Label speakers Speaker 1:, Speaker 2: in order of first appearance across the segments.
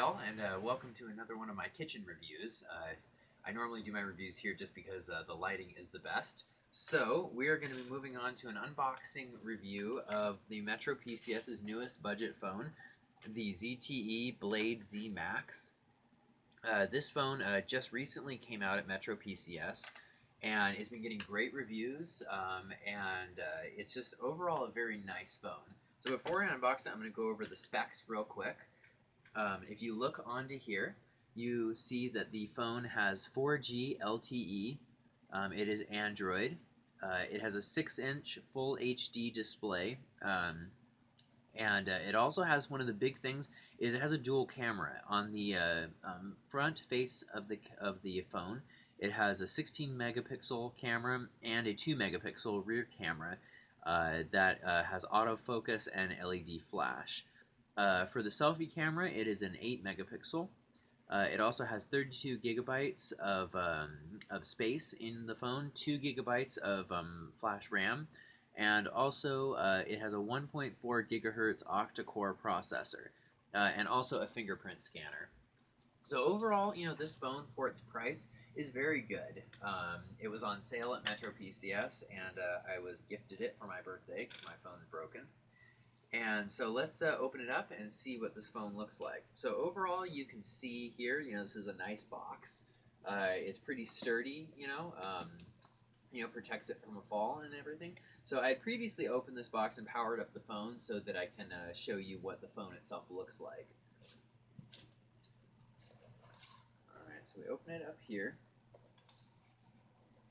Speaker 1: all, and welcome to another one of my kitchen reviews. I normally do my reviews here just because the lighting is the best. So we are going to be moving on to an unboxing review of the Metro PCS's newest budget phone, the ZTE Blade Z Max. This phone just recently came out at Metro PCS, and it's been getting great reviews, and it's just overall a very nice phone. So before I unbox it, I'm going to go over the specs real quick. If you look onto here, you see that the phone has 4G LTE. It is Android. It has a 6-inch Full HD display. And it also has one of the big things is it has a dual camera on the front face of the phone. It has a 16 megapixel camera and a 2 megapixel rear camera that has autofocus and LED flash. For the selfie camera, it is an 8 megapixel. It also has 32 gigabytes of space in the phone, 2 gigabytes of flash RAM, and also it has a 1.4 gigahertz octa-core processor, and also a fingerprint scanner. So overall, this phone for its price is very good. It was on sale at Metro PCS, and I was gifted it for my birthday because my phone's broken. And so let's open it up and see what this phone looks like. So overall, you can see here, this is a nice box. It's pretty sturdy, protects it from a fall and everything. So I had previously opened this box and powered up the phone so that I can show you what the phone itself looks like. Alright, so we open it up here.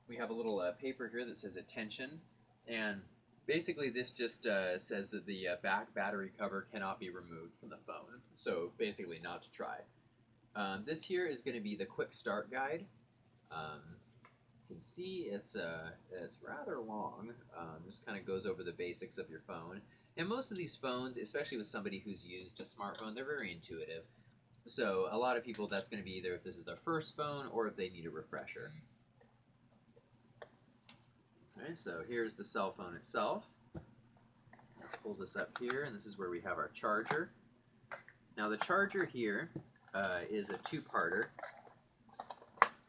Speaker 1: We have a little paper here that says attention, and basically this just says that the back battery cover cannot be removed from the phone, so basically not to try. This here is going to be the quick start guide. You can see it's rather long. Just kind of goes over the basics of your phone. And most of these phones, especially with somebody who's used a smartphone, they're very intuitive. So a lot of people, that's going to be either if this is their first phone or if they need a refresher. Alright, so here's the cell phone itself. I'll pull this up here, and this is where we have our charger. Now the charger here is a two-parter.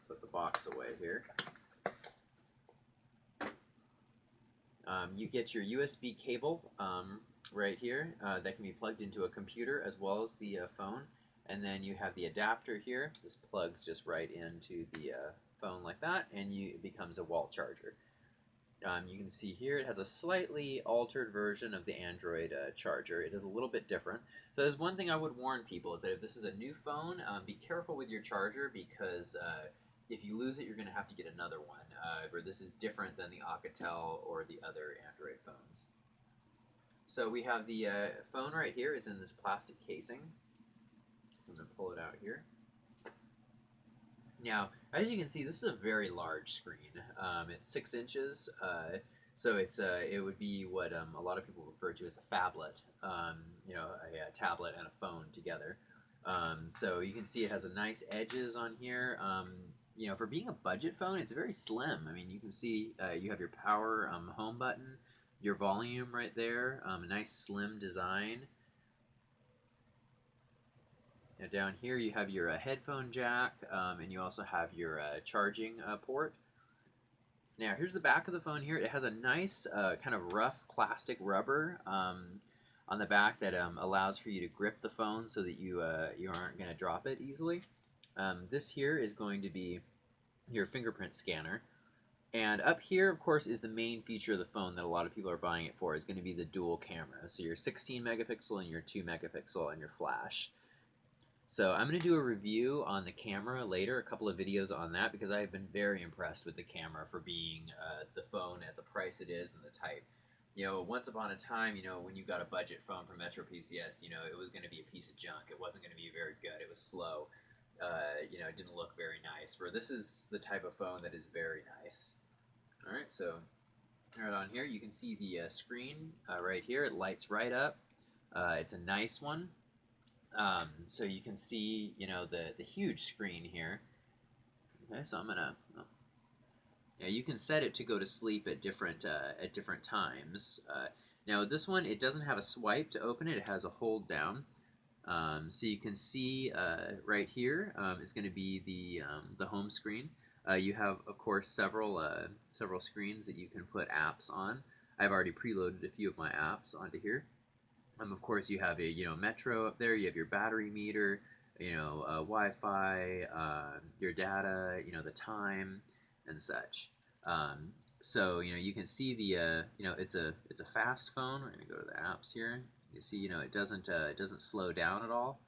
Speaker 1: Put the box away here. You get your USB cable right here that can be plugged into a computer as well as the phone. And then you have the adapter here. This plugs just right into the phone like that, and it becomes a wall charger. You can see here it has a slightly altered version of the Android charger. It is a little bit different. So there's one thing I would warn people is that if this is a new phone, be careful with your charger because if you lose it, you're going to have to get another one. Where this is different than the Alcatel or the other Android phones. So we have the phone right here is in this plastic casing. I'm going to pull it out here. Now, as you can see, this is a very large screen. It's 6 inches, so it would be what a lot of people refer to as a phablet, a tablet and a phone together. So you can see it has a nice edges on here. For being a budget phone, it's very slim. I mean, you can see you have your power home button, your volume right there, a nice slim design. Now down here you have your headphone jack, and you also have your charging port. Now here's the back of the phone here. It has a nice kind of rough plastic rubber on the back that allows for you to grip the phone so that you aren't going to drop it easily. This here is going to be your fingerprint scanner. And up here, of course, is the main feature of the phone that a lot of people are buying it for. Is going to be the dual camera. So your 16 megapixel and your 2 megapixel and your flash. So I'm going to do a review on the camera later, a couple of videos on that, because I've been very impressed with the camera for being the phone at the price it is and the type. Once upon a time, when you got a budget phone from Metro PCS, it was going to be a piece of junk. It wasn't going to be very good. It was slow. It didn't look very nice. Where this is the type of phone that is very nice. All right, so right on here, you can see the screen right here. It lights right up. It's a nice one. So you can see, the huge screen here. Okay, so I'm gonna. You can set it to go to sleep at different times. Now this one, it doesn't have a swipe to open it. It has a hold down. So you can see right here is going to be the home screen. You have, of course, several screens that you can put apps on. I've already preloaded a few of my apps onto here. Of course, you have a Metro up there. You have your battery meter, Wi-Fi, your data, the time, and such. Um, so you can see it's a fast phone. We're gonna go to the apps here. You see it doesn't slow down at all.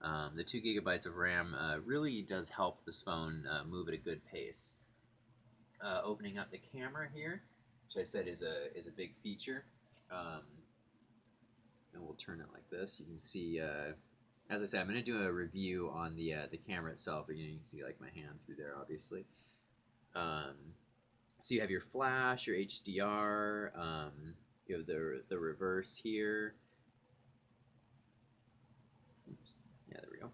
Speaker 1: The 2 gigabytes of RAM really does help this phone move at a good pace. Opening up the camera here, which I said is a big feature. Um, and we'll turn it like this. You can see, as I said, I'm going to do a review on the camera itself, but you can see like my hand through there, obviously. Um, so you have your flash, your HDR, you have the reverse here. Oops. Yeah, there we go.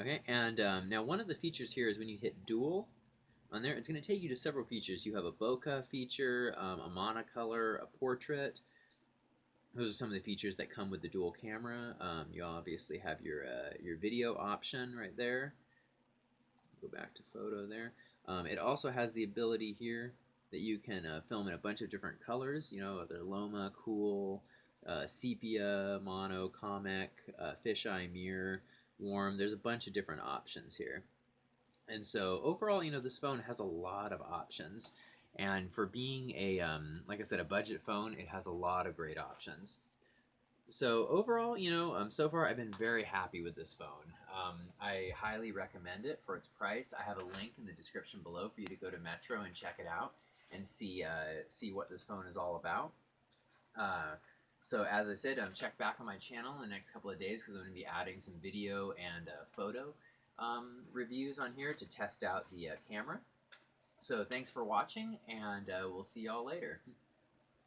Speaker 1: Okay, and now one of the features here is when you hit dual on there, it's going to take you to several features. You have a bokeh feature, a monocolor, a portrait. Those are some of the features that come with the dual camera. You obviously have your video option right there. Go back to photo there. It also has the ability here that you can film in a bunch of different colors. They're Loma, Cool, Sepia, Mono, Comic, Fisheye, Mirror, Warm. There's a bunch of different options here. And so overall, this phone has a lot of options. And for being like I said, a budget phone, it has a lot of great options. So overall, so far I've been very happy with this phone. I highly recommend it for its price. I have a link in the description below for you to go to Metro and check it out and see what this phone is all about. So as I said, check back on my channel in the next couple of days because I'm going to be adding some video and photo reviews on here to test out the camera. So thanks for watching, and we'll see y'all later.